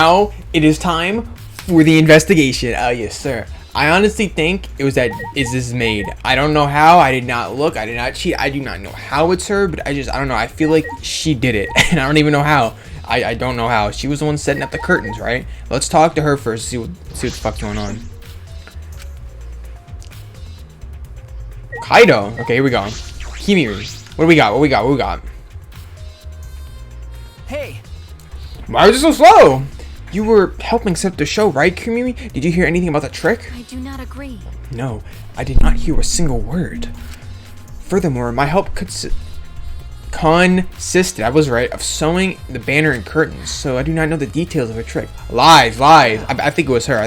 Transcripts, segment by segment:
now it is time for the investigation. Yes, sir. I honestly think it was that is this maid. I don't know how. I did not look. I did not cheat. I do not know how it's her, but I don't know. I feel like she did it, and I don't even know how. I don't know how. She was the one setting up the curtains, right? Let's talk to her first. See what the fuck's going on. Kaido. Okay, here we go. Kimiri. What do we got? What we got? Hey. Why was it so slow? You were helping set up the show, right, Kirumi? Did you hear anything about the trick? I do not agree. No, I did not hear a single word. Furthermore, my help consisted, I was right, of sewing the banner and curtains, so I do not know the details of a trick. Lies. I think it was her.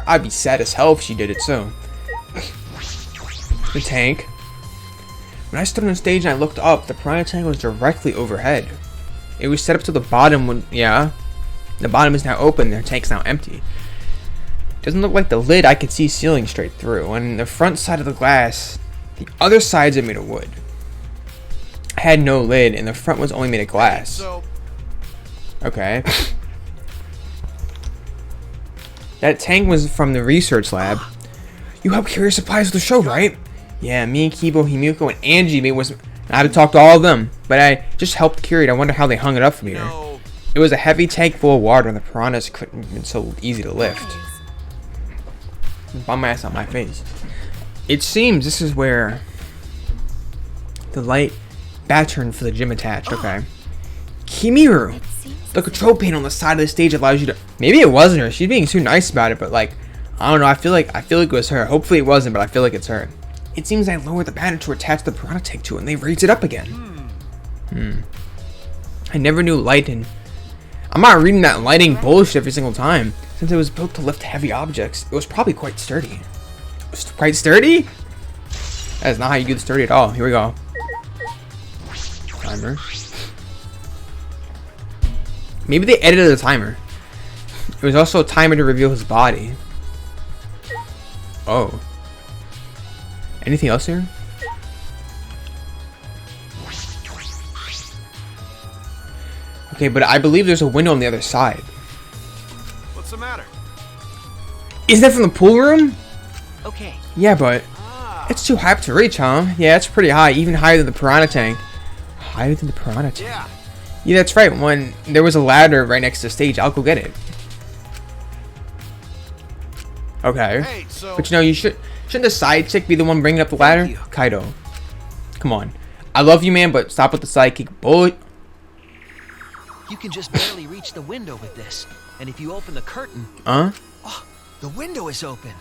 I'd be sad as hell if she did it, so. The tank. When I stood on stage and I looked up, the piranha tank was directly overhead. It was set up to the bottom when, yeah. The bottom is now open, their tank's now empty. Doesn't look like the lid I could see sealing straight through. On the front side of the glass, the other sides are made of wood. Had no lid, and the front was only made of glass. Okay. That tank was from the research lab. You helped carry supplies to the show, right? Yeah, me and Kibo, Himiko, and Angie I had to talk to all of them, but I just helped carry it. I wonder how they hung it up from here. It was a heavy tank full of water, and the piranhas couldn't have been so easy to lift. Bum my ass on my face. It seems this is where the light pattern for the gym attached. Okay. Kimiru! The control panel on the side of the stage allows you to. Maybe it wasn't her. She's being too nice about it, but like, I don't know. I feel like it was her. Hopefully it wasn't, but I feel like it's her. It seems I lowered the pattern to attach the piranha tank to it, and they raised it up again. I never knew lighting. I'm not reading that lighting bullshit every single time. Since it was built to lift heavy objects, it was probably quite sturdy. It was quite sturdy? That is not how you do the sturdy at all. Here we go. Timer. Maybe they edited the timer. It was also a timer to reveal his body. Oh. Anything else here? Okay, but I believe there's a window on the other side. What's the matter? Is that from the pool room? Okay. Yeah, but it's too high up to reach, huh? Yeah, it's pretty high, even higher than the piranha tank. Higher than the piranha tank? Yeah, that's right. When there was a ladder right next to the stage, I'll go get it. Okay. Hey, so but you know, shouldn't the side chick be the one bringing up the ladder? Kaido. Come on. I love you, man, but stop with the sidekick bullet. You can just barely reach the window with this. And if you open the curtain... Huh? Oh, the window is open.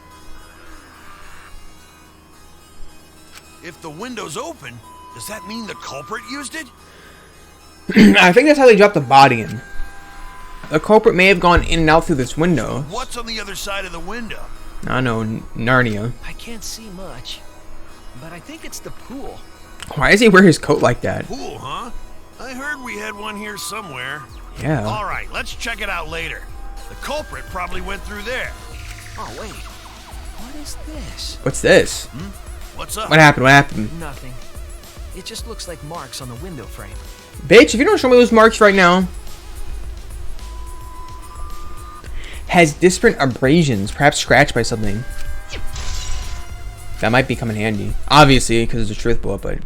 if the window's open, does that mean the culprit used it? I think that's how they dropped the body in. The culprit may have gone in and out through this window. What's on the other side of the window? I know, Narnia. I can't see much, but I think it's the pool. Why does he wear his coat like that? Pool, huh? I heard we had one here somewhere. Yeah. All right, let's check it out later. The culprit probably went through there. Oh, wait. What is this? What's this? What's up? What happened? What happened? Nothing. It just looks like marks on the window frame. Bitch, if you don't show me those marks right now. Has disparate abrasions, perhaps scratched by something. That might be coming handy. Obviously, because it's a truth bullet, but...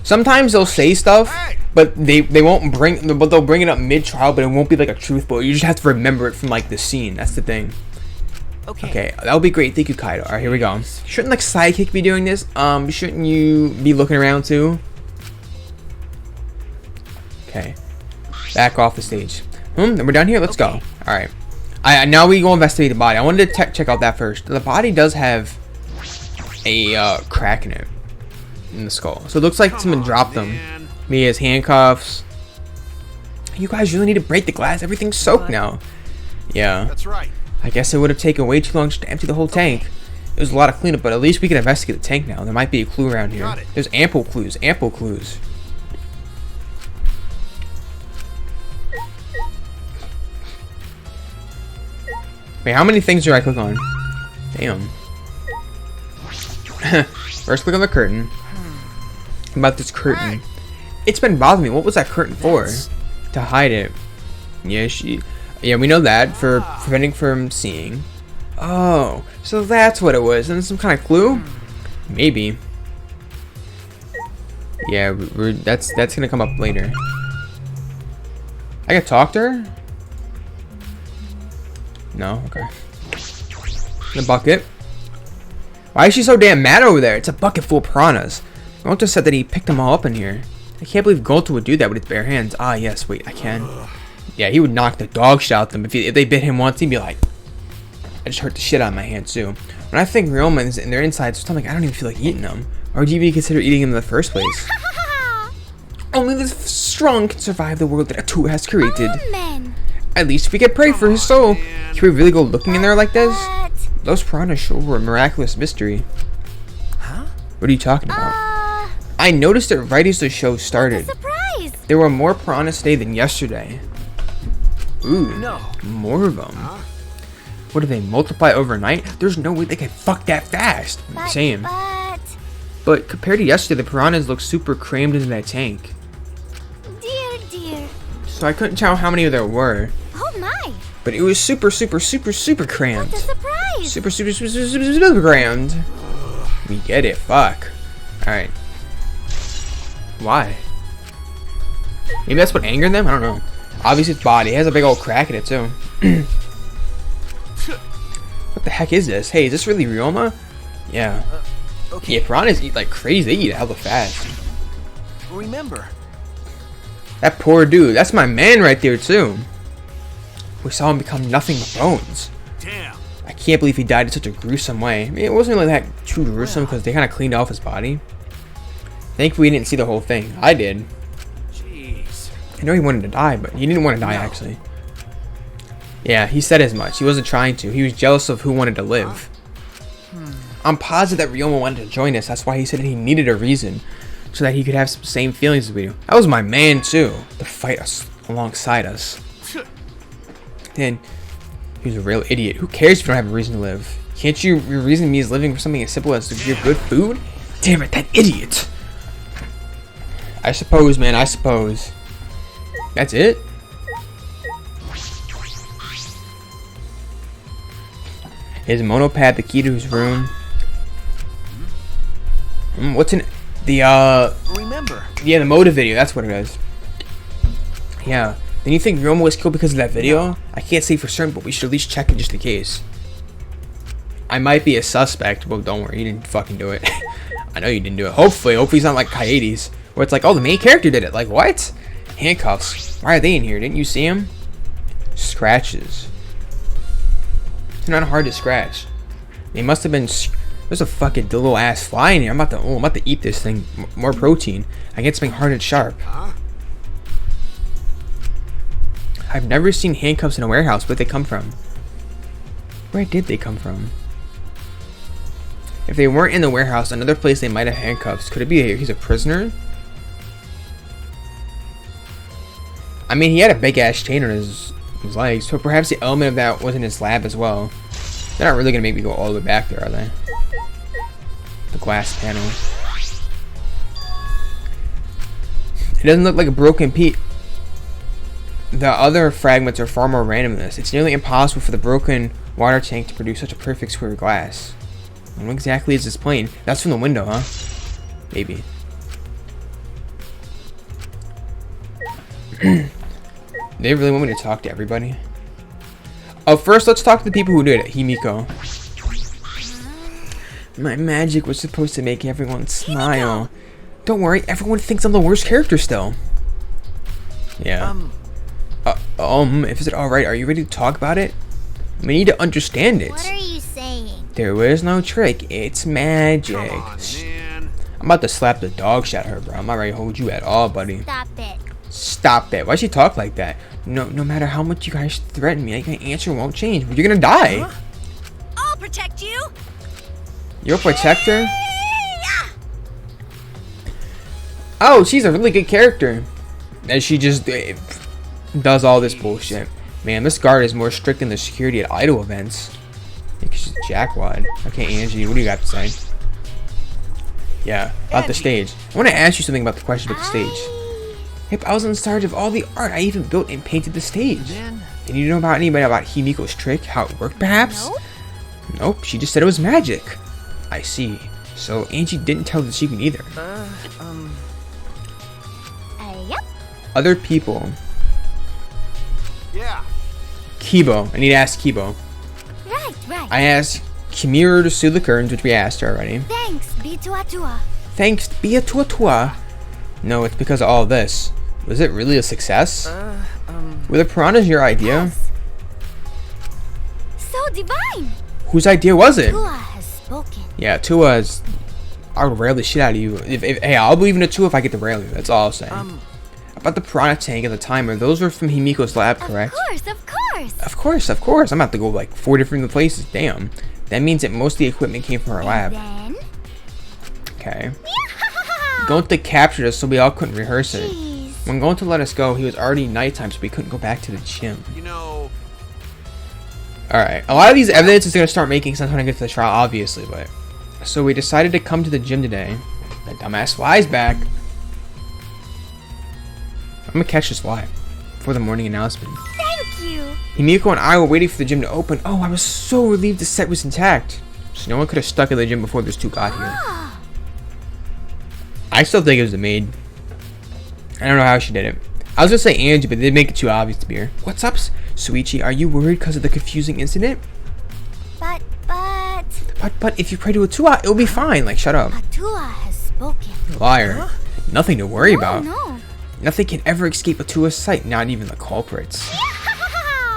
Sometimes they'll say stuff, but they won't bring... But they'll bring it up mid-trial, but it won't be like a truth bullet. You just have to remember it from, like, the scene. That's the thing. Okay, that would be great. Thank you, Kaido. Alright, here we go. Shouldn't, like, Sidekick be doing this? Shouldn't you be looking around, too? Okay. Back off the stage. Then we're down here. Let's go. Alright. Now we go investigate the body. I wanted to check out that first. The body does have a crack in it. In the skull. So it looks like someone dropped them. He has handcuffs. You guys really need to break the glass. Everything's soaked now. Yeah. That's right. I guess it would have taken way too long just to empty the whole tank. It was a lot of cleanup, but at least we can investigate the tank now. There might be a clue around here. There's ample clues. Ample clues. Wait, how many things do I click on? Damn. First click on the curtain. About this curtain. It's been bothering me. What was that curtain for? To hide it. Yeah, yeah, we know that for preventing from seeing. Oh, so that's what it was. And some kind of clue? Maybe. Yeah, that's gonna come up later. I can talk to her? No, okay. The bucket. Why is she so damn mad over there? It's a bucket full of piranhas. Gonto said that he picked them all up in here. I can't believe Gonto would do that with his bare hands. Ah, yes, wait, I can. Yeah, he would knock the dog shit out of them. If they bit him once, he'd be like, I just hurt the shit out of my hands, too. When I think Ryomans and their insides, stomach, I don't even feel like eating them. Why would you even consider eating them in the first place? Only the strong can survive the world that Atu has created. Amen. At least we can pray for his soul. Can we really go looking in there like this? Those piranhas show were a miraculous mystery. Huh? What are you talking about? I noticed it right as the show started. Surprise. There were more piranhas today than yesterday. Ooh, No. more of them. What, do they multiply overnight? There's no way they can fuck that fast. Same. But compared to yesterday, the piranhas look super crammed into that tank. Dear. So I couldn't tell how many there were. Oh my. But it was super crammed. What a surprise. Super crammed. We get it. Fuck. Alright. Why? Maybe that's what angered them? I don't know. Obviously its body. It has a big old crack in it too. What the heck is this? Hey, is this really Ryoma? Yeah. Okay. Yeah, piranhas eat like crazy. They eat hella fast. Remember. That poor dude. That's my man right there too. We saw him become nothing but bones. Damn. I can't believe he died in such a gruesome way. I mean, it wasn't really that too gruesome because they kind of cleaned off his body. Thankfully, we didn't see the whole thing. I did. Jeez. I know he wanted to die, but he didn't want to die actually. Yeah, he said as much. He wasn't trying to. He was jealous of who wanted to live. I'm positive that Ryoma wanted to join us. That's why he said he needed a reason, so that he could have some same feelings as we do. That was my man too, to fight us alongside us. And he was a real idiot. Who cares if you don't have a reason to live? Can't you? Your reason to me is living for something as simple as your good food. Damn it, that idiot. I suppose, man. I suppose. That's it. His monopad, the key to his room. What's in the Remember. yeah, the motive video, that's what it is. Yeah. Then you think Ryoma was killed because of that video? I can't say for certain, but we should at least check it just in case. I might be a suspect. Well, don't worry, you didn't fucking do it. I know you didn't do it. Hopefully it's not like Coyotes, where it's like, oh, the main character did it. Like, what? Handcuffs. Why are they in here? Didn't you see them? Scratches. They're not hard to scratch. They must have been. There's a fucking little ass fly in here. I'm about to eat this thing. More protein. I get something hard and sharp. I've never seen handcuffs in a warehouse. Where'd they come from? Where did they come from? If they weren't in the warehouse, another place they might have handcuffs. Could it be he's a prisoner? I mean, he had a big ass chain on his legs, so perhaps the element of that was in his lab as well. They're not really gonna make me go all the way back there, are they? The glass panel. It doesn't look like a broken piece. The other fragments are far more random than this. It's nearly impossible for the broken water tank to produce such a perfect square of glass. And what exactly is this plane? That's from the window, huh? Maybe. They really want me to talk to everybody? Oh, first let's talk to the people who did it. Himiko. My magic was supposed to make everyone smile. Don't worry, everyone thinks I'm the worst character still. Yeah. If it's alright, are you ready to talk about it? We need to understand it. What are you saying? There was no trick, it's magic. Come on, man. I'm about to slap the dog shit out of her, bro. I'm not ready to hold you at all, buddy. Stop it. Stop it. Why'd she talk like that? No matter how much you guys threaten me, my answer won't change. You're gonna die. I'll protect you. You're a protector? Oh, she's a really good character. And she just does all this bullshit. Man, this guard is more strict than the security at idol events. Because she's a jackwad. Okay, Angie, what do you got to say? Yeah, about the stage. I want to ask you something about the question about the stage. Yep, I was in charge of all the art. I even built and painted the stage. Then Did you know about anybody about Himiko's trick? How it worked, perhaps? No? Nope, she just said it was magic. I see. So Angie didn't tell the secret either. Yep. Other people. Yeah. Kibo. I need to ask Kibo. Right. I asked Kimiru to sew the curtains, which we asked her already. Thanks, Bitua. Thanks, Bia Tua Tua. No, it's because of all this. Was it really a success? Were the piranhas your idea? Yes. So divine. Whose idea was it? Tua has spoken. Yeah, Tua's. I'll rail the shit out of you. Hey, I'll believe in a Tua if I get to rail you. That's all I'll say. About the piranha tank and the timer, those were from Himiko's lab, correct? Of course. Of course. I'm about to go like 4 different places. Damn. That means that most of the equipment came from our lab. Then. Okay. Going to captured us so we all couldn't rehearse it. Jeez. When going to let us go, he was already nighttime, so we couldn't go back to the gym. You know, Alright, a lot of these evidence is going to start making sense when I get to the trial, obviously, but... So we decided to come to the gym today. That dumbass fly's back. I'm going to catch this fly for the morning announcement. Thank you. Himiko and I were waiting for the gym to open. Oh, I was so relieved the set was intact. So no one could have stuck in the gym before those two got here. I still think it was the maid. I don't know how she did it. I was gonna say Angie, but they didn't make it too obvious to be her. What's up, Suichi? Are you worried because of the confusing incident? But if you pray to Atua, it'll be fine. Like, shut up. Atua has spoken. Liar. Nothing to worry about. No. Nothing can ever escape Atua's sight, not even the culprits.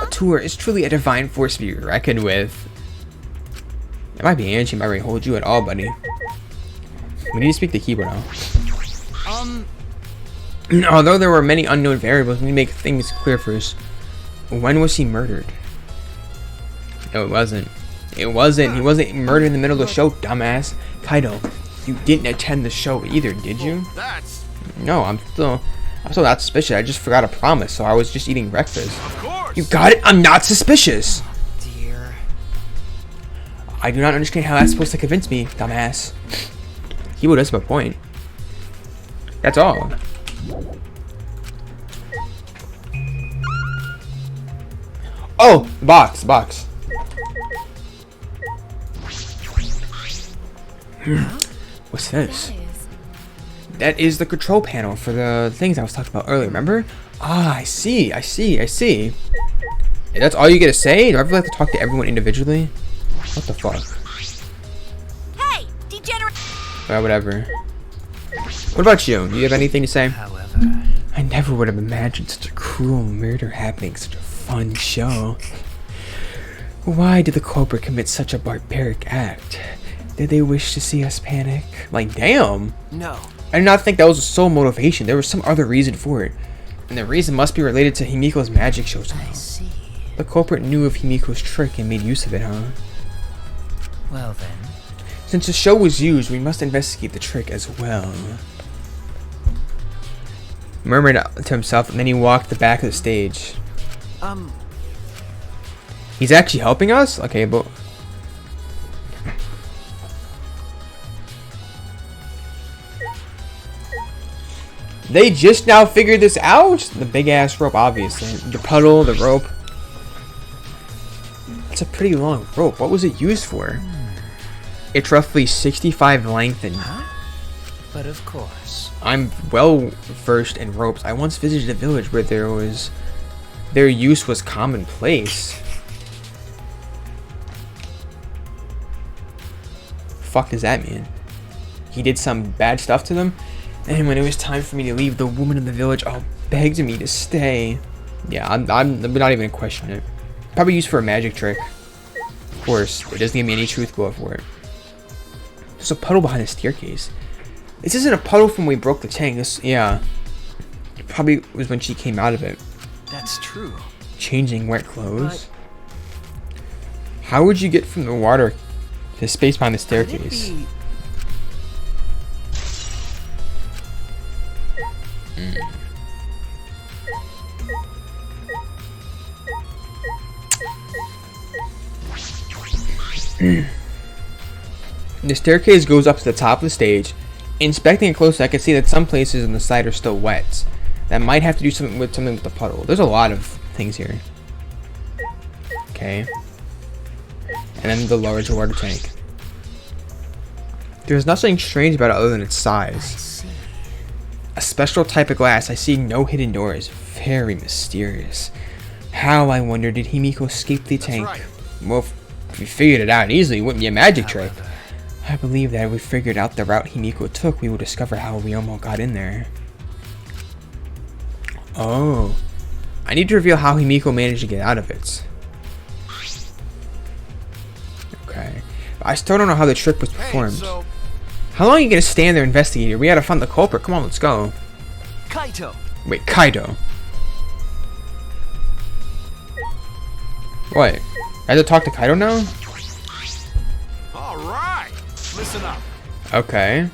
Atua is truly a divine force to be reckoned with. It might be Angie, might already hold you at all, buddy. We need to speak to Kibo now. Although there were many unknown variables, we need to make things clear first. When was he murdered? No, it wasn't. He wasn't murdered in the middle of the show, dumbass. Kaido, you didn't attend the show either, did you? that's No, I'm still not suspicious. I just forgot a promise, so I was just eating breakfast. of course. You got it? I'm not suspicious. dear. I do not understand how that's supposed to convince me, dumbass. Kibo does have a point. That's all. Oh, box. What's this? That is the control panel for the things I was talking about earlier, remember? Ah, I see. And that's all you get to say? Do I ever have to talk to everyone individually? What the fuck? Hey, degenerate. Well, whatever. What about you? Do you have anything to say? However, I never would have imagined such a cruel murder happening, such a fun show. Why did the culprit commit such a barbaric act? Did they wish to see us panic? Like, damn! no. I do not think that was the sole motivation. There was some other reason for it. And the reason must be related to Himiko's magic show somehow. I see. The culprit knew of Himiko's trick and made use of it, huh? Well then. Since the show was used, we must investigate the trick as well. Murmured to himself, and then he walked the back of the stage. He's actually helping us? Okay, but... They just now figured this out? The big ass rope, obviously. The puddle, the rope. It's a pretty long rope. What was it used for? It's roughly 65 length and... But of course. I'm well versed in ropes. I once visited a village where their use was commonplace. Fuck does that mean? He did some bad stuff to them, and when it was time for me to leave, the woman in the village all begged me to stay. Yeah, I'm not even gonna question it. Probably used for a magic trick. Of course, it doesn't give me any truth going for it. There's a puddle behind the staircase. This isn't a puddle from when we broke the tank. This, yeah. It probably was when she came out of it. That's true. Changing wet clothes. How would you get from the water to the space behind the staircase? The staircase goes up to the top of the stage. Inspecting it closely, I can see that some places on the side are still wet. That might have to do something with the puddle. There's a lot of things here. Okay. And then the large water tank. There's nothing strange about it other than its size. A special type of glass. I see no hidden doors. Very mysterious. How, I wonder, did Himiko escape the tank? Right. Well, if we figured it out easily, it wouldn't be a magic trick. I believe that if we figured out the route Himiko took, we will discover how Ryomo got in there. Oh. I need to reveal how Himiko managed to get out of it. Okay. I still don't know how the trick was performed. So How long are you gonna stand there investigating? We gotta find the culprit. Come on, let's go. Kaito. Wait, Kaido. What? I have to talk to Kaido now? all right. Listen up. Okay.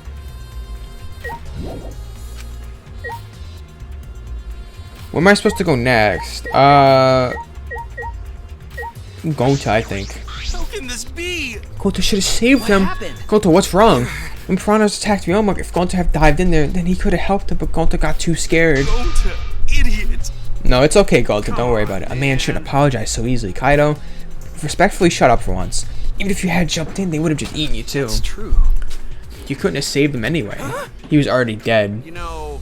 Where am I supposed to go next? Gonta, I think. How can this be? Gonta should have saved What him. happened? Gonta, what's wrong? When piranhas attacked Ryomo, if Gonta had dived in there, then he could have helped him, but Gonta got too scared. Gonta, idiot. No, it's okay, Gonta. Don't worry about it. A man shouldn't apologize so easily. Kaido, respectfully shut up for once. Even if you had jumped in, they would have just eaten you too. It's true. You couldn't have saved him anyway. He was already dead. You know,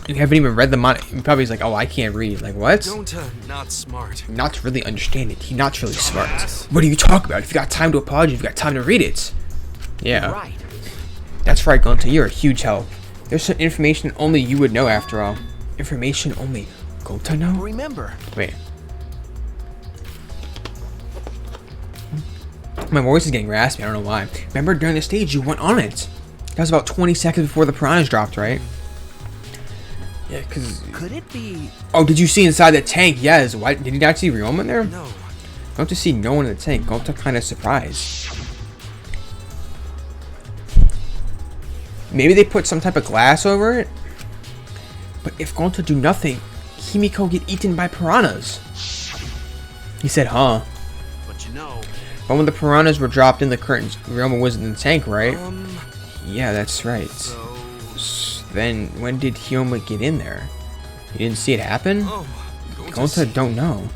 You haven't even read the manga. You probably is like, oh, I can't read. Like, what? Gonta, not smart. Not to really understand it. He's not really smart. What are you talking about? If you got time to apologize, you've got time to read it. Yeah. Right. That's right, Gonta. You're a huge help. There's some information only you would know after all. Information only Gonta know? Remember, Wait. My voice is getting raspy. I don't know why. Remember during the stage you went on it. That was about 20 seconds before the piranhas dropped, right? Yeah, cause. could it be? Oh, did you see inside the tank? Yes. Why did you not see Ryoma in there? No. Gonta to see no one in the tank. Gonta kind of surprised. Maybe they put some type of glass over it. But if Gonta do nothing, Himiko get eaten by piranhas. He said, huh? But you know, But when the piranhas were dropped in the curtains, Ryoma wasn't in the tank, right? Um. Yeah, that's right. so. Then when did Hyoma get in there? You didn't see it happen? Oh, Gonta don't know.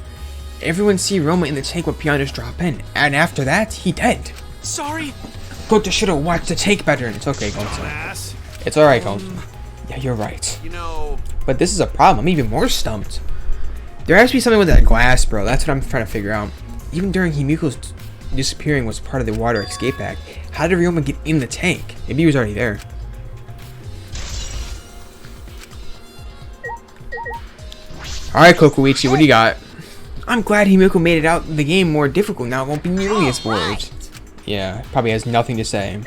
Everyone see Ryoma in the tank when piranhas drop in, and after that, he dead. Sorry. Gonta should have watched the tank better. It's okay, Gonta. Ass. It's alright, Gonta. Yeah, you're right. You know, But this is a problem. I'm even more stumped. There has to be something with that glass, bro. That's what I'm trying to figure out. Even during Himiko's disappearing was part of the water escape act. How did Ryoma get in the tank? Maybe he was already there. Alright, Kokoichi, what do you got? I'm glad Himiko made it out the game more difficult. Now it won't be nearly as bored. Yeah, probably has nothing to say.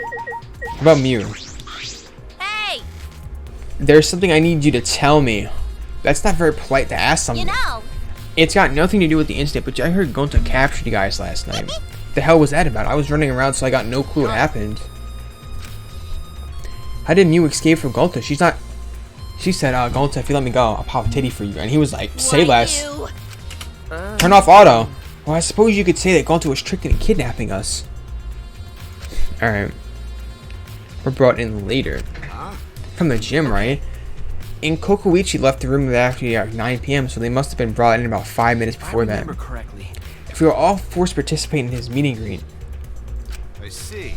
How about Mew? Hey, There's something I need you to tell me. That's not very polite to ask something. you know, It's got nothing to do with the incident, but I heard Gonta captured you guys last night. The hell was that about? I was running around, so I got no clue what happened. How did Mew escape from Gonta? She said, Gonta, if you let me go, I'll pop a titty for you. And he was like, say why less. you? Turn off auto. Well, I suppose you could say that Gonta was tricking and kidnapping us. Alright. We're brought in later. From the gym, right? And Kokoichi left the room after 9 p.m., so they must have been brought in about 5 minutes If I before that. remember correctly. If we were all forced to participate in his meet and greet, I see.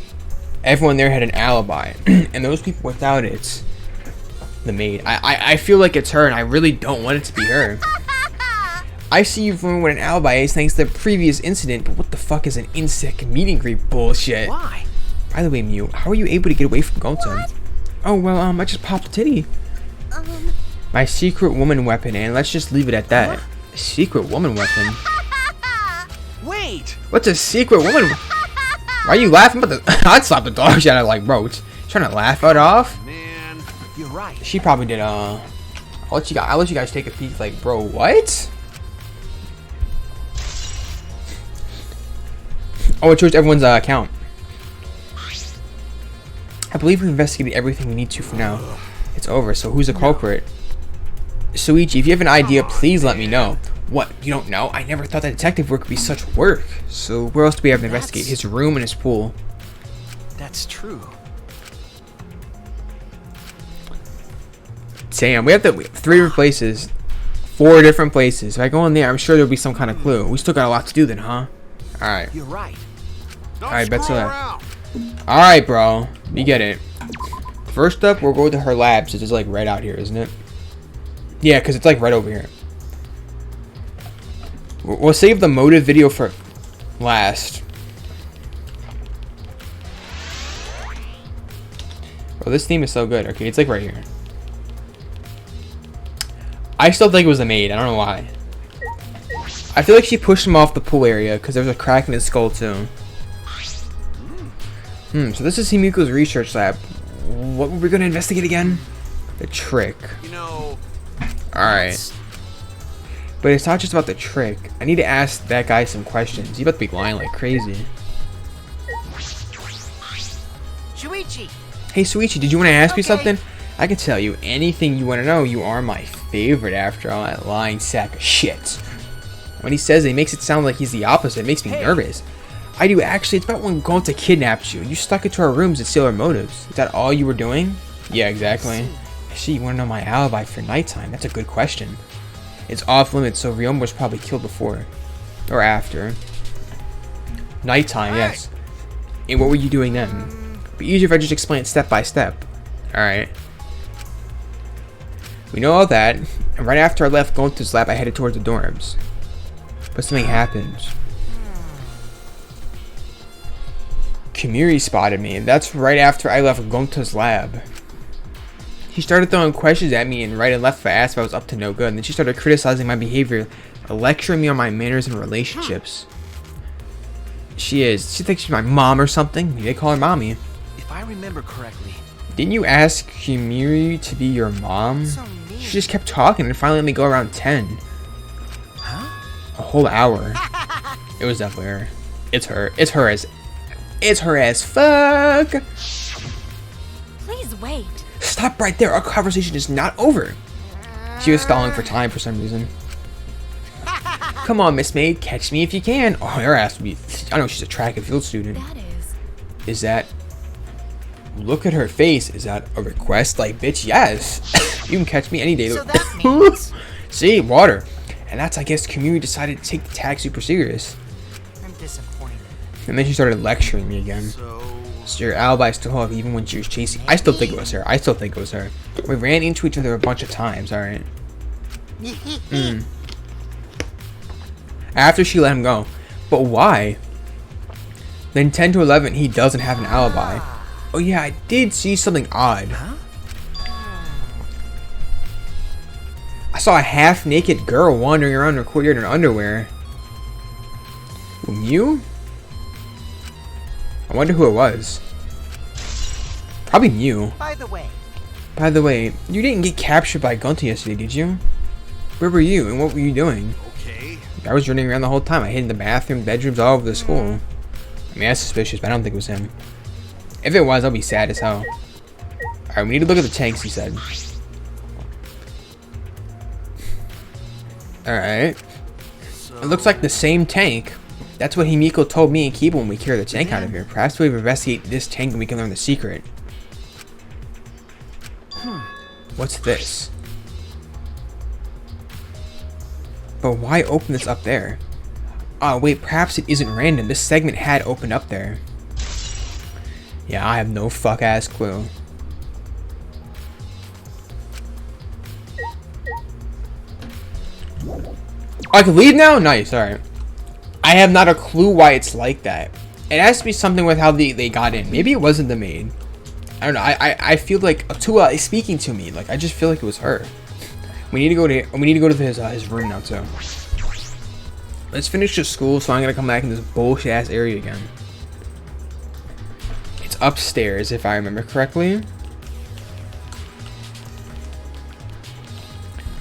everyone there had an alibi, and those people without it, the maid. I feel like it's her, and I really don't want it to be her. I see you've learned what an alibi is thanks to the previous incident, but what the fuck is an insect meet and greet bullshit? Why? By the way, Mew, how are you able to get away from Gonta? Oh, well, I just popped a titty. My secret woman weapon, and let's just leave it at that. Secret woman weapon? Wait. What's a secret woman? Why are you laughing? But I'd slap the dog shit out of like, bro, trying to laugh it off. Man. You're right. She probably did. I'll let you guys take a peek. Like, bro, what? Oh, it shows everyone's account. I believe we investigated everything we need to for now. It's over. So who's the culprit? Soichi, if you have an idea, please let me know. What? You don't know? I never thought that detective work would be such work. So where else do we have to investigate? His room and his pool. That's true. Damn, we have 3 different places. 4 different places. If I go in there, I'm sure there'll be some kind of clue. We still got a lot to do then, huh? Alright. You're right. Alright, bet so. Alright, bro. You get it. First up, we'll go to her lab, since it's like right out here, isn't it? Yeah, because it's like right over here. We'll save the motive video for last. Oh, this theme is so good. Okay, it's like right here. I still think it was the maid. I don't know why. I feel like she pushed him off the pool area because there was a crack in his skull too. So this is Himiko's research lab. What were we going to investigate again? The trick. You know. Alright. But it's not just about the trick. I need to ask that guy some questions. He's about to be lying like crazy. Shuichi. Hey, Suichi, did you want to ask me Okay. something? I can tell you anything you want to know. You are my favorite after all, that lying sack of shit. When he says it, he makes it sound like he's the opposite. It makes me nervous. I do actually. It's about when Gonta kidnapped you. You stuck into our rooms to steal our motives. Is that all you were doing? Yeah, exactly. I see you want to know my alibi for nighttime. That's a good question. It's off limits, so Ryoma was probably killed before. Or after. Nighttime, yes. And what were you doing then? It'd be easier if I just explain it step by step. Alright. We know all that. And right after I left Gonta's lab, I headed towards the dorms. But something happened. Kimiri spotted me, and that's right after I left Gonta's lab. She started throwing questions at me and right and left if I asked if I was up to no good, and then she started criticizing my behavior, lecturing me on my manners and relationships. She thinks she's my mom or something. They call her mommy. If I remember correctly. Didn't you ask Kimiri to be your mom? So mean. She just kept talking and finally let me go around 10. Huh? A whole hour. It was definitely her. It's her. It's her as fuck. Please wait. Stop right there. Our conversation is not over. She was stalling for time for some reason. Come on, Miss Maid. Catch me if you can. Oh, her ass would be... I know she's a track and field student. That is. Is that... Look at her face. Is that a request? Like, bitch, yes. You can catch me any day. So that means See, water. And that's, I guess, Kimiri decided to take the tag super serious. I'm disappointed. And then she started lecturing me again. So your alibi still up even when she was chasing. I still think it was her. We ran into each other a bunch of times, alright? After she let him go. But why? Then 10 to 11, he doesn't have an alibi. Oh yeah, I did see something odd. I saw a half-naked girl wandering around the courtyard in underwear. You? I wonder who it was. Probably you. By the way, You didn't get captured by Gonta yesterday, did you? Where were you and what were you doing? Okay. I was running around the whole time. I hid in the bathroom, bedrooms, all over the school. I mean, that's suspicious, but I don't think it was him. If it was, I'll be sad as hell. Alright, we need to look at the tanks, he said. Alright. It looks like the same tank. That's what Himiko told me and Kiba when we carried the tank out of here. Perhaps we investigate this tank and we can learn the secret. What's this? But why open this up there? Oh wait, perhaps it isn't random. This segment had opened up there. Yeah, I have no fuck ass clue. Oh, I can leave now? Nice, alright. I have not a clue why it's like that. It has to be something with how they got in. Maybe it wasn't the maid. I don't know. I feel like Tua is speaking to me. Like I just feel like it was her. We need to go to his room now too. Let's finish the school, so I'm gonna come back in this bullshit ass area again. It's upstairs, if I remember correctly.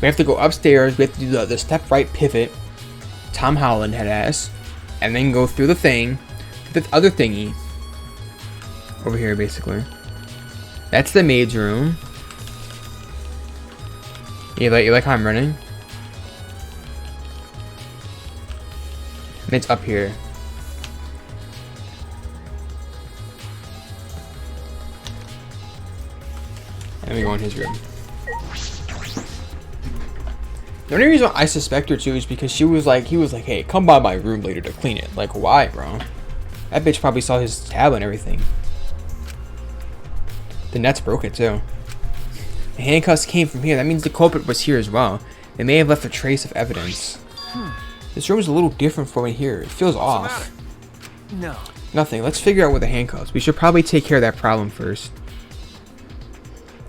We have to go upstairs. We have to do the step right pivot, Tom Holland head ass, and then go through the thing, the other thingy over here, basically. That's the maid's room. You like how I'm running? And it's up here. And we go in his room. The only reason I suspect her too is because he was like, hey, come by my room later to clean it. Like, why, bro? That bitch probably saw his tab and everything. The net's broken too. The handcuffs came from here. That means the culprit was here as well. They may have left a trace of evidence. This room is a little different from in here. It feels off. No. Nothing. Let's figure out what the handcuffs. We should probably take care of that problem first.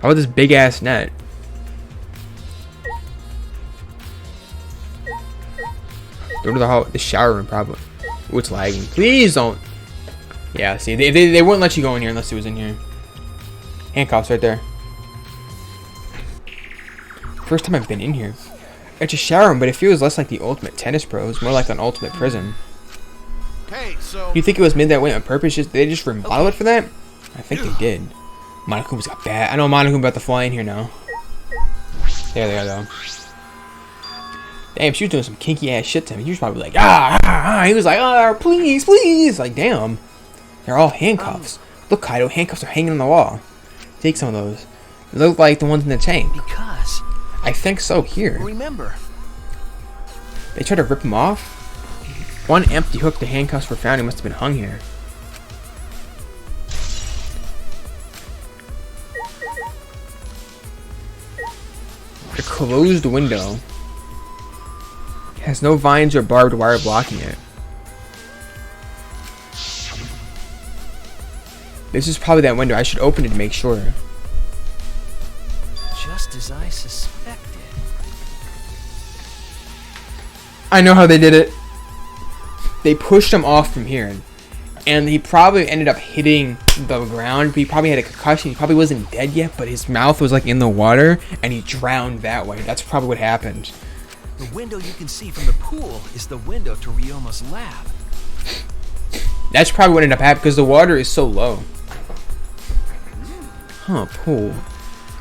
How about this big ass net? Go to the shower room probably. Ooh, it's lagging. Please don't. Yeah, see, they wouldn't let you go in here unless it was in here. Handcuffs right there. First time I've been in here. It's a shower room, but it feels less like the ultimate tennis pros, more like an ultimate prison. Hey, so You think it was made that way on purpose? Did they just remodel it for that? I think they did. Monokuma's got bad. I know Monokuma's about to fly in here now. There they are, though. Damn, she was doing some kinky ass shit to me. He was probably like, He was like, please, please. Like, damn. They're all handcuffs. Look, Kaido, handcuffs are hanging on the wall. Take some of those. They look like the ones in the tank. Because I think so. Here. remember, They tried to rip him off. One empty hook the handcuffs were found. He must have been hung here. A closed window. It has no vines or barbed wire blocking it. This is probably that window. I should open it to make sure. just as I suspected. I know how they did it. They pushed him off from here. And he probably ended up hitting the ground. He probably had a concussion. He probably wasn't dead yet, but his mouth was like in the water and he drowned that way. That's probably what happened. The window you can see from the pool is the window to Ryoma's lab. That's probably what ended up happening because the water is so low. Huh, pool.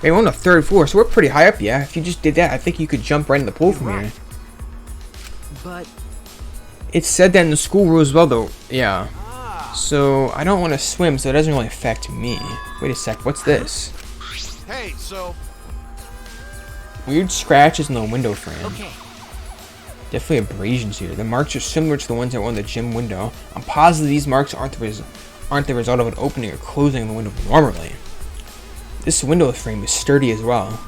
Hey, we're on the 3rd floor, so we're pretty high up, yeah. If you just did that, I think you could jump right in the pool from here. But It said that in the school rules as well, though. Yeah. So, I don't want to swim, so it doesn't really affect me. Wait a sec, what's this? Hey, so Weird scratches in the window frame. okay, Definitely abrasions here. The marks are similar to the ones that were on the gym window. I'm positive these marks aren't the result of an opening or closing of the window normally. This window frame is sturdy as well.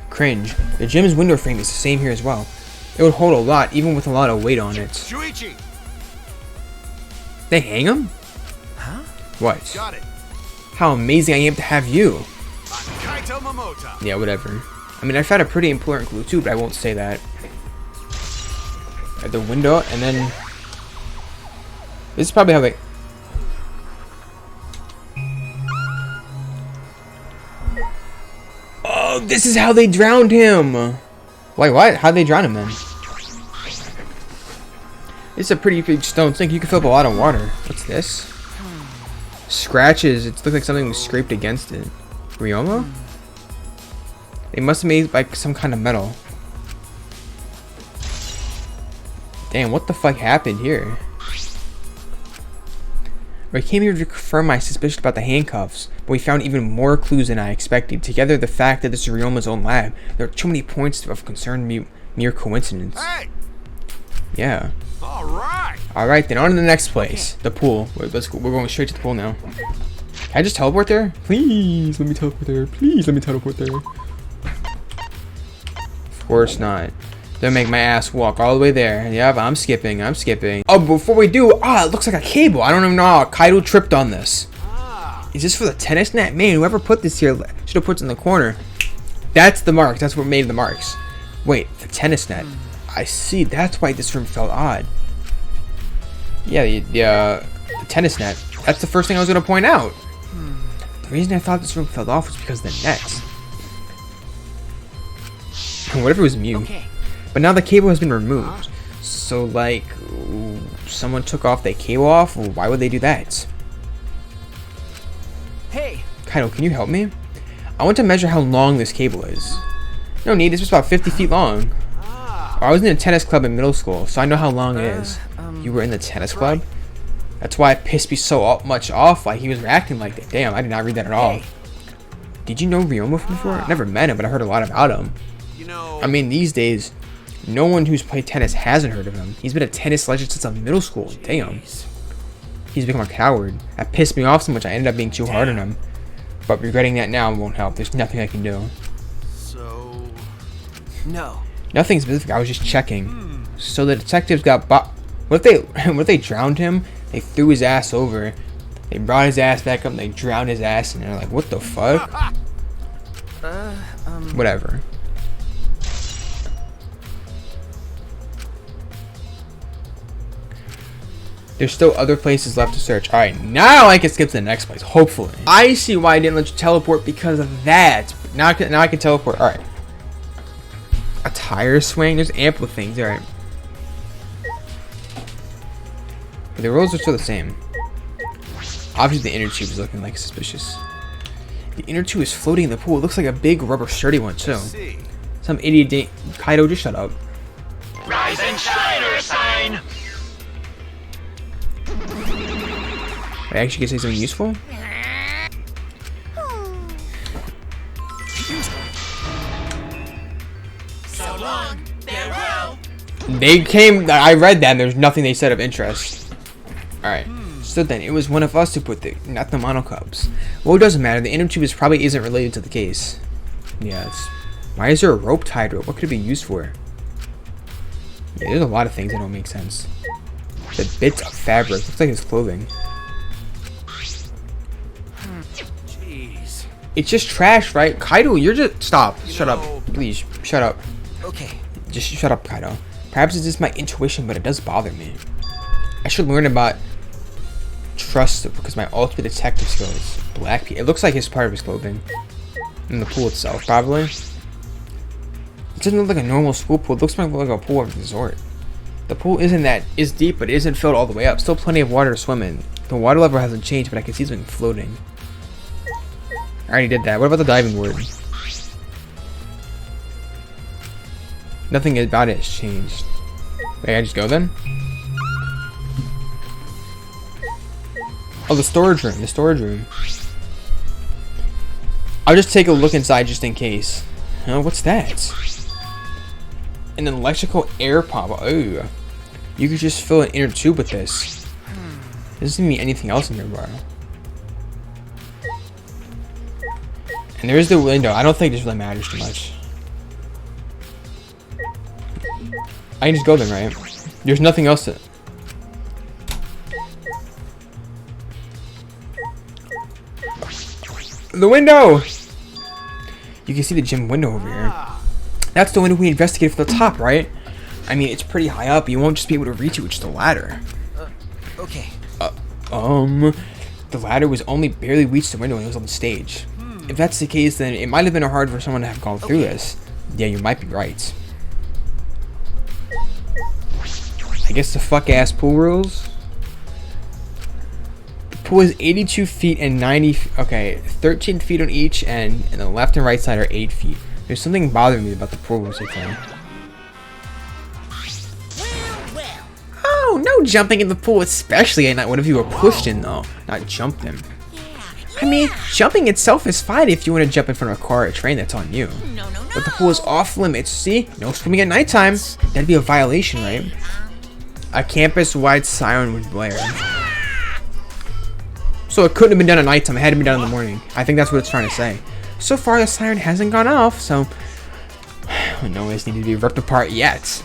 Cringe. The gym's window frame is the same here as well. It would hold a lot, even with a lot of weight on it. Shuichi, They hang him? huh? What? got it. How amazing I am to have you. I'm Kaito Momota. Yeah, whatever. I mean, I found a pretty important clue too, but I won't say that. At the window, and then... This is probably how they... Oh, this is how they drowned him! Wait, what? How'd they drown him then? It's a pretty big stone sink. You can fill up a lot of water. What's this? Scratches. It looks like something was scraped against it. Ryoma? They must have made like some kind of metal. Damn, what the fuck happened here? I came here to confirm my suspicion about the handcuffs, but we found even more clues than I expected. Together, the fact that this is Ryoma's own lab, there are too many points of concern mere coincidence. Hey, Yeah. all right. Alright, then on to the next place. The pool. Let's go. We're going straight to the pool now. Can I just teleport there? Please, let me teleport there. Please, let me teleport there. Of course not. Don't make my ass walk all the way there. Yep, I'm skipping. I'm skipping. Oh, before we do, it looks like a cable. I don't even know how Kaido tripped on this. Is this for the tennis net? Man, whoever put this here should have put it in the corner. That's the marks. That's what made the marks. Wait, the tennis net. I see. That's why this room felt odd. Yeah, the tennis net. That's the first thing I was going to point out. The reason I thought this room fell off was because of the nets. What if it was Mew? Okay. But now the cable has been removed. So, like, someone took off the cable off? Well, why would they do that? Hey, Kaido, can you help me? I want to measure how long this cable is. No need, it's just about 50 feet long. I was in a tennis club in middle school, so I know how long it is. You were in the tennis club? That's why it pissed me so much off, like he was reacting like that. Damn, I did not read that at all. Did you know Ryoma from before? Never met him, but I heard a lot about him. You know, I mean, these days, no one who's played tennis hasn't heard of him. He's been a tennis legend since middle school. Damn. He's become a coward. That pissed me off so much I ended up being too hard on him. But regretting that now won't help. There's nothing I can do. so No. Nothing specific. I was just checking. So the detectives got what if they drowned him? They threw his ass over. They brought his ass back up and they drowned his ass and they're like, what the fuck? Whatever. There's still other places left to search. Alright, now I can skip to the next place, hopefully. I see why I didn't let you teleport because of that. Now I can teleport. Alright. A tire swing? There's ample things. Alright. But the rules are still the same. Obviously the inner tube is looking like suspicious. The inner tube is floating in the pool. It looks like a big rubber sturdy one too. see. Some idiot Kaido, just shut up. Rise and shine or sign. I actually can say something useful. So long, farewell. They came. I read that and there's nothing they said of interest. Alright. So then, it was one of us who put not the mono cups. Well, it doesn't matter. The inner tube probably isn't related to the case. Yes. Why is there a rope tied to it? What could it be used for? Yeah, there's a lot of things that don't make sense. The bits of fabric. Looks like it's clothing. Jeez. It's just trash, right? Kaido, you're just... Stop. Shut up. Please, shut up. Okay. Just shut up, Kaido. Perhaps it's just my intuition, but it does bother me. I should learn about trust because my ultimate detective skills. Black It looks like it's part of his clothing. In the pool itself, probably. It doesn't look like a normal school pool. It looks more like a pool of a resort. The pool is deep, but it isn't filled all the way up. Still plenty of water to swim in. The water level hasn't changed, but I can see something floating. I already did that. What about the diving board? Nothing about it has changed. Wait, I just go then? Oh, the storage room. The storage room. I'll just take a look inside just in case. Oh, what's that? An electrical air pump. Oh. You could just fill an inner tube with this. Doesn't mean anything else in here, bro. And there's the window. I don't think this really matters too much. I can just go there, right? There's nothing else to... The window! You can see the gym window over here. That's the window we investigated from the top, right? I mean, it's pretty high up. You won't just be able to reach it with just a ladder. Okay. The ladder was only barely reached the window when it was on the stage. If that's the case, then it might have been hard for someone to have gone through this. Yeah, you might be right. I guess the fuck-ass pool rules. The pool is 82 feet and 90... Okay, 13 feet on each end, and the left and right side are 8 feet. There's something bothering me about the pool rules, I think. Oh, no jumping in the pool, especially at night. What if you were pushed in, though? Not jumped in. I mean, jumping itself is fine if you want to jump in front of a car or a train, that's on you. But the pool is off limits. See? No swimming at nighttime. That'd be a violation, right? A campus-wide siren would blare. So it couldn't have been done at nighttime. It had to be done in the morning. I think that's what it's trying to say. So far, the siren hasn't gone off, so... no ways need to be ripped apart yet.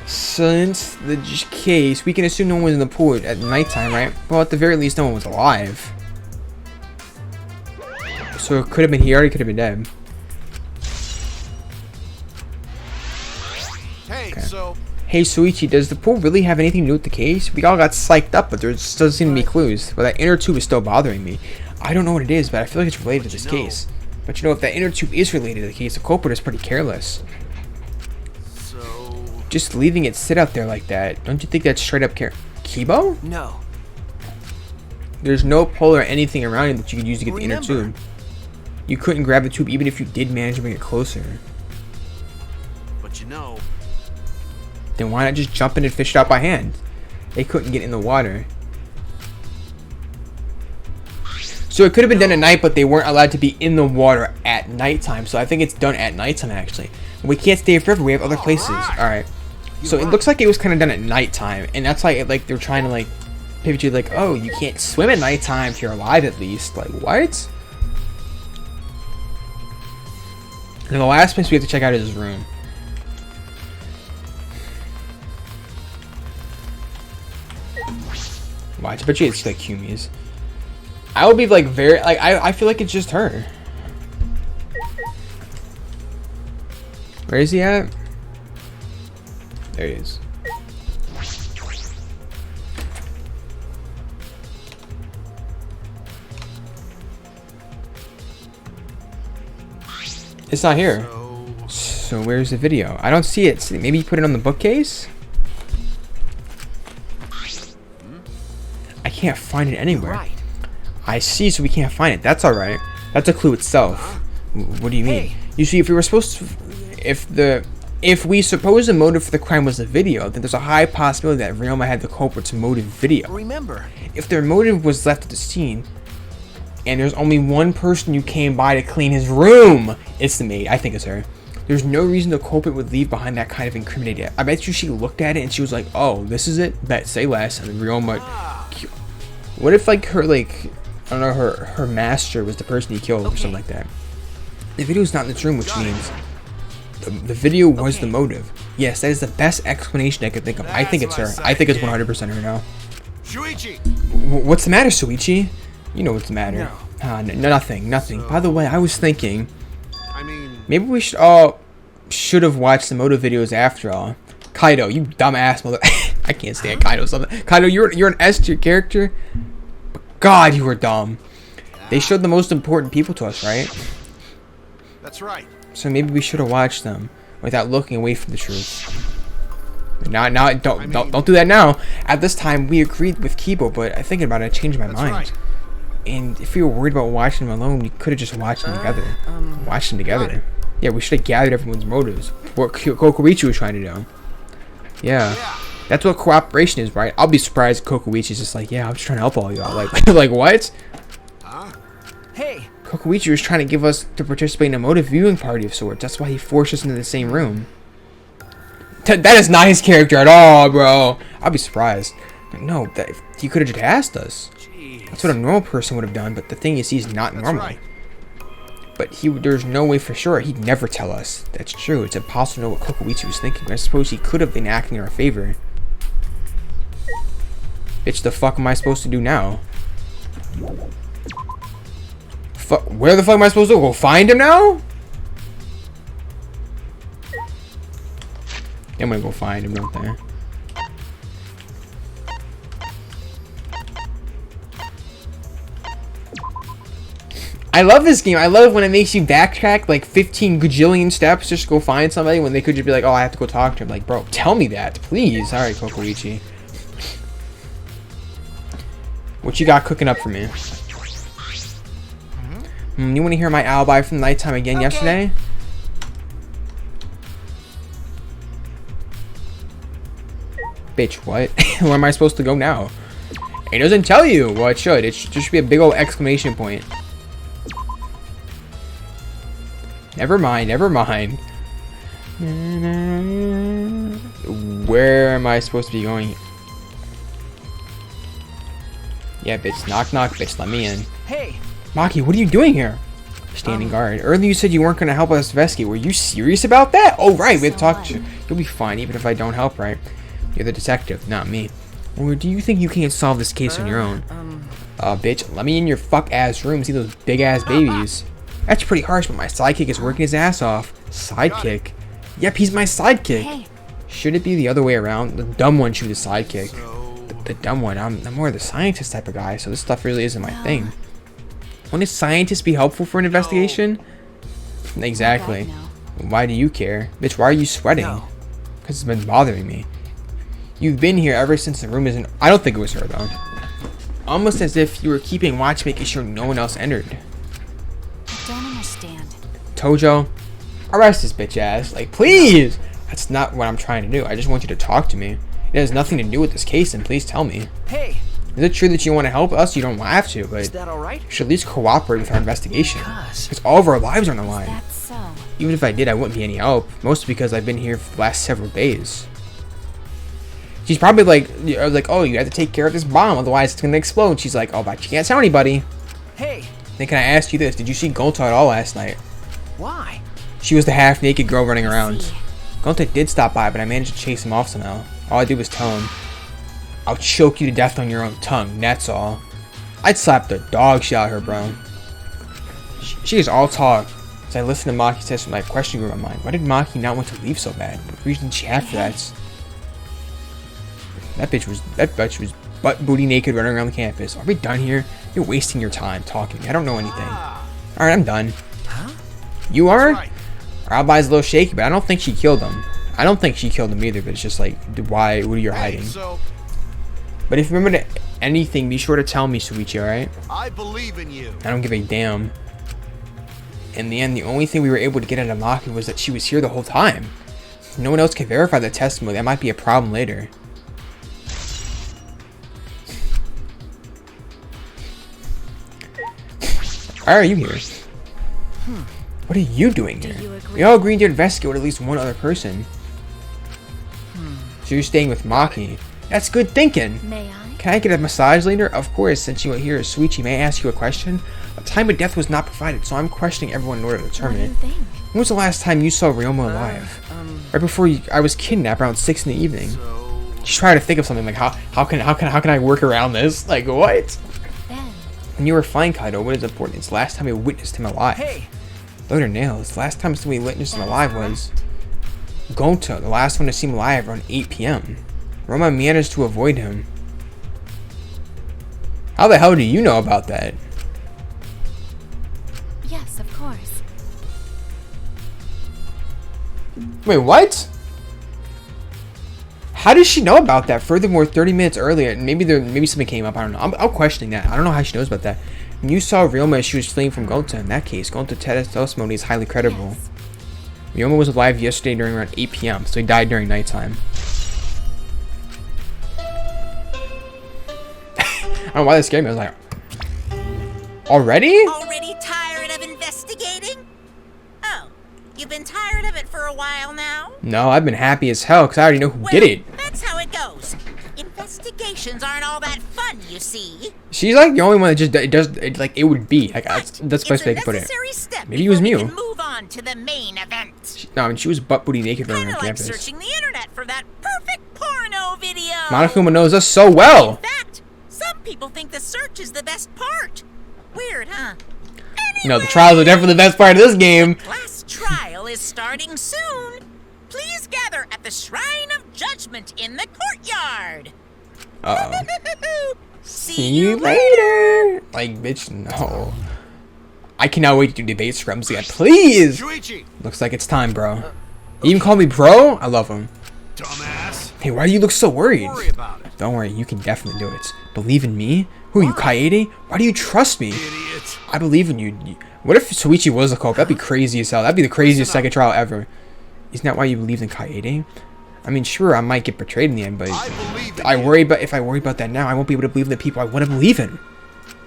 Since the case, we can assume no one was in the pool at nighttime, right? Well, at the very least, no one was alive. So it could have been he already could have been dead. Hey, Okay. so Hey, Suichi, does the pool really have anything to do with the case? We all got psyched up, but there just doesn't seem to be clues. But that inner tube is still bothering me. I don't know what it is, but I feel like it's related to this case. But you know, if that inner tube is related to the case, the culprit is pretty careless. Just leaving it sit out there like that, don't you think that's straight up Kibo? No. There's no pole or anything around it that you could use to get the inner tube. You couldn't grab the tube even if you did manage to bring it closer. But you know, Then why not just jump in and fish it out by hand? They couldn't get in the water. So it could have been done at night, but they weren't allowed to be in the water at nighttime. So I think it's done at nighttime, actually. We can't stay forever. We have other places. All right. So it looks like it was kind of done at nighttime, and that's why like they're trying to like pivot you like, oh, you can't swim at nighttime if you're alive at least. Like what? And the last place we have to check out is his room. Watch, I bet you it's like Kirumi's. I would be like very like I feel like it's just her. Where is he at? There he is. It's not here. So where's the video? I don't see it. Maybe you put it on the bookcase? I can't find it anywhere. Right. I see, so we can't find it. That's alright. That's a clue itself. What do you mean? Hey. You see, if we were supposed to... If we suppose the motive for the crime was the video, then there's a high possibility that Ryoma had the culprit's motive video. Remember. If their motive was left at the scene, and there's only one person who came by to clean his room, it's the maid. I think it's her. There's no reason the culprit would leave behind that kind of incriminating. I bet you she looked at it and she was like, oh, this is it? Bet, say less. And Ryoma... What if, like, her, like... I don't know, her master was the person he killed or something like that. The video's not in this room, which means... The video was the motive. Yes, that is the best explanation I could think of. I think it's her. I think it's 100% her now. Shuichi! What's the matter, Suichi? You know what's the matter. Nothing. By the way, I was thinking... I mean... Maybe we should have watched the motive videos after all. Kaido, you dumbass mother... I can't stand Kaido something. Kaido, you're an S tier character? But God, you were dumb. They showed the most important people to us, right? That's right. So maybe we should have watched them without looking away from the truth. Now, don't do that now. At this time, we agreed with Kibo, but I thinking about it, I changed my mind. Right. And if we were worried about watching them alone, we could have just watched them together. Watched them together. Yeah, we should have gathered everyone's motives. What Kokoichi was trying to do. Yeah. That's what cooperation is, right? I'll be surprised if Kokoichi's just like, yeah, I'm just trying to help all y'all. Like, like what? Hey. Kokoichi was trying to give us to participate in a motive viewing party of sorts. That's why he forced us into the same room. That is not his character at all, bro. I'll be surprised. No, he could have just asked us. Jeez. That's what a normal person would have done, but the thing is, he's not normal. Right. But there's no way for sure. He'd never tell us. That's true. It's impossible to know what Kokoichi was thinking. I suppose he could have been acting in our favor. Bitch, the fuck am I supposed to do now? Where the fuck am I supposed to go? Find him now? I'm gonna go find him, don't I? I love this game. I love when it makes you backtrack like 15 gajillion steps just to go find somebody when they could just be like, oh, I have to go talk to him. Like, bro, tell me that, please. All right, Kokoichi. What you got cooking up for me? You want to hear my alibi from the nighttime again yesterday? Bitch, what? Where am I supposed to go now? It doesn't tell you. Well, it should. There should be a big old exclamation point. Never mind. Where am I supposed to be going? Yeah, bitch. Knock, knock, bitch. Let me in. Hey. Maki, what are you doing here? Standing guard. Earlier you said you weren't going to help us investigate. Were you serious about that? Oh, right. We have to talk to you. You'll be fine, even if I don't help, right? You're the detective, not me. Or do you think you can't solve this case on your own? Bitch, let me in your fuck-ass room. See those big-ass babies. That's pretty harsh, but my sidekick is working his ass off. Sidekick? Yep, he's my sidekick. Hey. Should it be the other way around? The dumb one should be the sidekick. The dumb one. I'm more the scientist type of guy, so this stuff really isn't my thing. Wouldn't scientists be helpful for an investigation? Exactly. Why do you care? Bitch, why are you sweating? Because it's been bothering me. You've been here ever since the room isn't... I don't think it was her, though. Almost as if you were keeping watch, making sure no one else entered. Don't understand. Tojo, arrest this bitch ass. Like, please! That's not what I'm trying to do. I just want you to talk to me. It has nothing to do with this case, and please tell me. Hey. Is it true that you want to help us? You don't have to, but Is that alright? you should at least cooperate with our investigation. Cuz. Because all of our lives are on the line. That's so. Even if I did, I wouldn't be any help. Mostly because I've been here for the last several days. She's probably like, oh, you have to take care of this bomb, otherwise it's gonna explode. She's like, oh, but you can't tell anybody. Hey, Then can I ask you this? Did you see Gonta at all last night? why? She was the half-naked girl running around. See. Gonta did stop by, but I managed to chase him off somehow. All I did was tell him, I'll choke you to death on your own tongue, that's all. I'd slap the dog shit out of her, bro. She is all talk. As I listened to Maki's test, my question grew in my mind. Why did Maki not want to leave so bad? What reason did she have for that? That bitch was butt booty naked running around the campus. Are we done here? You're wasting your time talking. I don't know anything. Alright, I'm done. Huh? You are? Right. Our alibi's a little shaky, but I don't think she killed him. I don't think she killed him either, but it's just like, why? What are you Hey, hiding? so But if you remember anything, be sure to tell me, Suichi, alright? I believe in you. I don't give a damn. In the end, the only thing we were able to get out of Maki was that she was here the whole time. No one else can verify that testimony. That might be a problem later. Why are you here? What are you doing here? you agree? We all agreed to investigate with at least one other person. So you're staying with Maki. That's good thinking. May I? Can I get a massage later? Of course, since you are here, Suichi, may I ask you a question? A time of death was not provided, so I'm questioning everyone in order to What determine do you it. think? When was the last time you saw Ryoma alive? Right before I was kidnapped around 6 in the evening. So Just try to think of something like how can I work around this? Like what? Ben. When you were fine, Kaido, what is important? It's the last time we witnessed him alive. Hey, Load her nails. The last time we witnessed him alive was Gonta, the last one to see him alive around 8 p.m. Roma managed to avoid him. How the hell do you know about that? Yes, of course. Wait, what? How does she know about that? Furthermore, 30 minutes earlier, maybe something came up. I don't know. I'm questioning that. I don't know how she knows about that. When you saw Ryoma as she was fleeing from Gonta, in that case, Gonta's testimony is highly credible. Yes. Ryoma was alive yesterday during around 8 p.m., so he died during nighttime. I don't know why that scared me. I was like, already? Already tired of investigating? Oh, you've been tired of it for a while now? No, I've been happy as hell because I already know who did it. That's how it goes. Investigations aren't all that fun, you see. She's like the only one that just does it like it would be. Like that's the best way I it's could a put it. necessary step Maybe it was before we Mew. can move on to the main event. No, I mean she was butt booty naked running Kind around of like campus. searching the internet for that perfect porno video. Monokuma knows us so well. In fact, some people think the search is the best part. Weird, huh? No, the trials are definitely the best part of this game. Class trial is starting soon. Please gather at the Shrine of Judgment in the courtyard. Uh-oh. See See you later. Like, bitch, no. I cannot wait to do debate scrums again. Please. Shuichi, Looks like it's time, bro. You even call me bro? I love him. dumbass. Hey, why do you look so worried? Don't worry about it, Don't worry, you can definitely do it. Believe in me? Who are you, Kaede? Why do you trust me? idiot. I believe in you. What if Suichi was a cult? That'd be crazy as hell. That'd be the craziest second trial ever. Isn't that why you believed in Kaede? I mean, sure, I might get betrayed in the end, but I believe in I you. worry about if I worry about that now, I won't be able to believe in the people I want to believe in.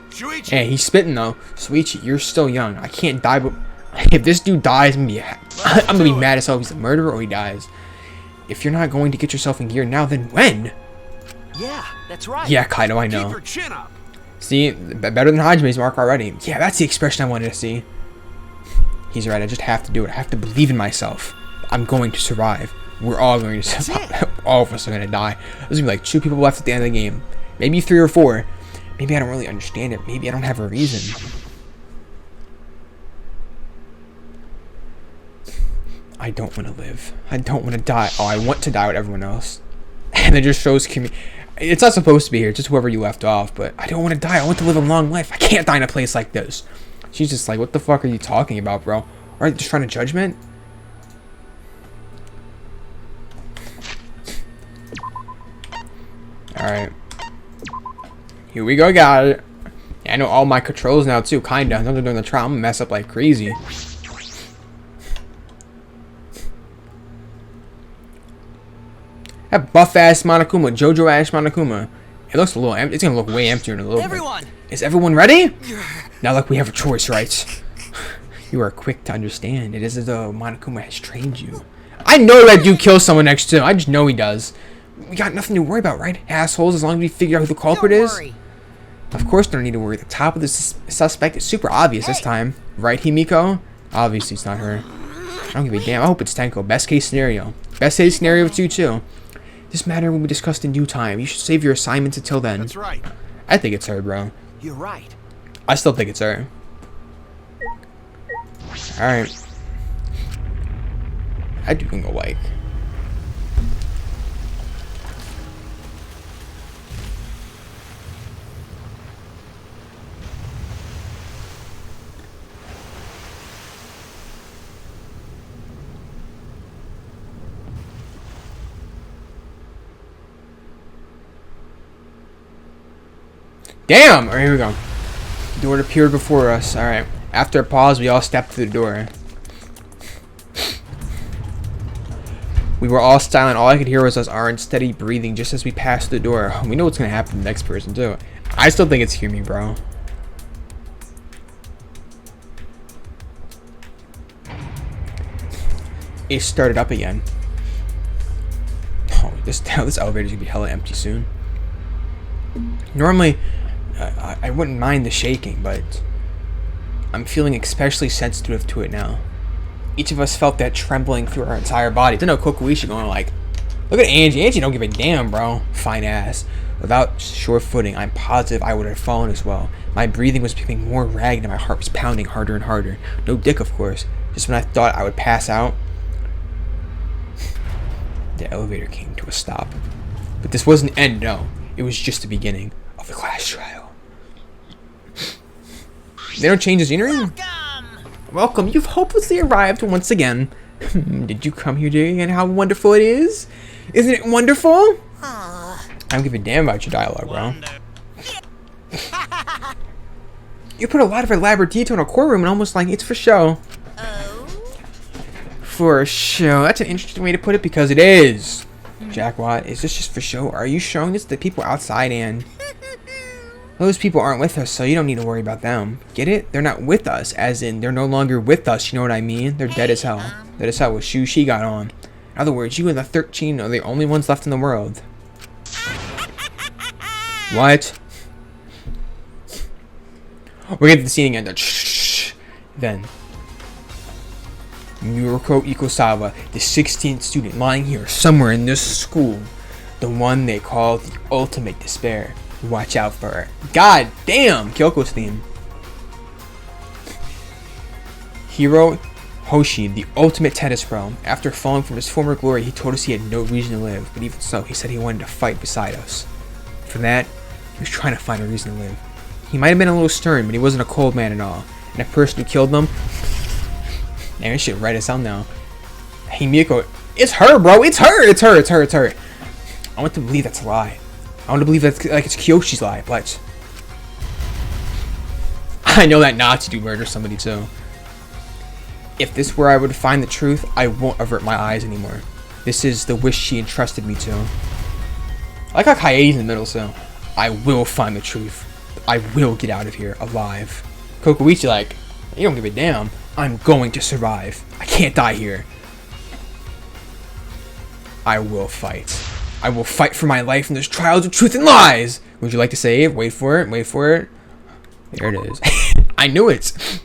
Shuichi, Hey, he's spitting though. Suichi, you're still young. I can't die, but if this dude dies, I'm gonna be mad as hell if he's a murderer or he dies. If you're not going to get yourself in gear now, then when? yeah, that's right. Yeah, Kaido, I keep know. your chin up. See, better than Hajime's mark already. Yeah, that's the expression I wanted to see. He's right, I just have to do it. I have to believe in myself. I'm going to survive. We're all going to survive. All of us are going to die. There's going to be like 2 people left at the end of the game. Maybe 3 or 4. Maybe I don't really understand it. Maybe I don't have a reason. I don't want to live. I don't want to die. Oh, I want to die with everyone else. And it just shows Kimi. It's not supposed to be here, just whoever you left off, but I don't want to die. I want to live a long life. I can't die in a place like this. She's just like, what the fuck are you talking about, bro? Are you just trying to judgment? Alright. Here we go, got it. Yeah, I know all my controls now too, kinda. Now they're doing the trial, I'm gonna mess up like crazy. That buff ass Monokuma, Jojo ass Monokuma. It It looks a little empty. It's gonna look way emptier in a little Everyone! bit. Is everyone ready? Now look, we have a choice, right? You are quick to understand. It is as though Monokuma has trained you. I know that dude kills someone next to him. I just know he does. We got nothing to worry about, right? Assholes, as long as we figure out who the culprit Don't is. worry. Of course, don't need to worry. The top of the suspect is super obvious this time. Right, Himiko? Obviously, it's not her. I don't give a damn. I hope it's Tenko. Best case scenario. Best case scenario with you, too. This matter will be discussed in due time. You should save your assignments until then. That's right. I think it's her, bro. You're right. I still think it's her. Alright. I do think like. Damn! Alright, here we go. The door appeared before us. Alright. After a pause, we all stepped through the door. We were all silent. All I could hear was us our unsteady breathing just as we passed the door. We know what's gonna happen to the next person, too. I still think it's KIRUMI, bro. It started up again. Oh, this elevator's gonna be hella empty soon. Normally, I wouldn't mind the shaking, but I'm feeling especially sensitive to it now. Each of us felt that trembling through our entire body. Then no Kokuishi going like, look at Angie. Angie don't give a damn, bro. Fine ass. Without sure footing, I'm positive I would have fallen as well. My breathing was becoming more ragged and my heart was pounding harder and harder. No dick, of course. Just when I thought I would pass out, the elevator came to a stop. But this wasn't the end, no. It was just the beginning of the class trial. They don't change the scenery? Welcome, you've hopelessly arrived once again. Did you come here to get how wonderful it is? Isn't it wonderful? I don't give a damn about your dialogue, bro. You put a lot of elaborate detail in a courtroom and almost like it's for show. For show. That's an interesting way to put it because it is. Jackwat, is this just for show? Are you showing this to the people outside and... Those people aren't with us, so you don't need to worry about them. Get it? They're not with us, as in they're no longer with us, you know what I mean? They're dead as hell. Dead as hell with shoes she got on. In other words, you and the 13 are the only ones left in the world. What? We're getting to the scene again. Then. Murako Ikosawa, the 16th student lying here somewhere in this school. The one they call the ultimate despair. Watch out for her. God damn! Kyoko's theme. Hiro Hoshi, the ultimate tennis pro. After falling from his former glory, he told us he had no reason to live. But even so, he said he wanted to fight beside us. For that, he was trying to find a reason to live. He might have been a little stern, but he wasn't a cold man at all. And the person who killed them... Man, this shit right as hell now. Himiko... It's her, bro! It's her! It's her! It's her! It's her! I want to believe that's a lie. I want to believe that's like it's Kyoshi's lie, but... I know that Nazi dude murdered somebody too. If this were I would find the truth, I won't avert my eyes anymore. This is the wish she entrusted me to. I like how Kaede's in the middle, so... I will find the truth. I will get out of here alive. Kokuichi like, you don't give a damn. I'm going to survive. I can't die here. I will fight. I will fight for my life in this trials of truth and lies. Would you like to save? Wait for it. Wait for it. There it is. I knew it.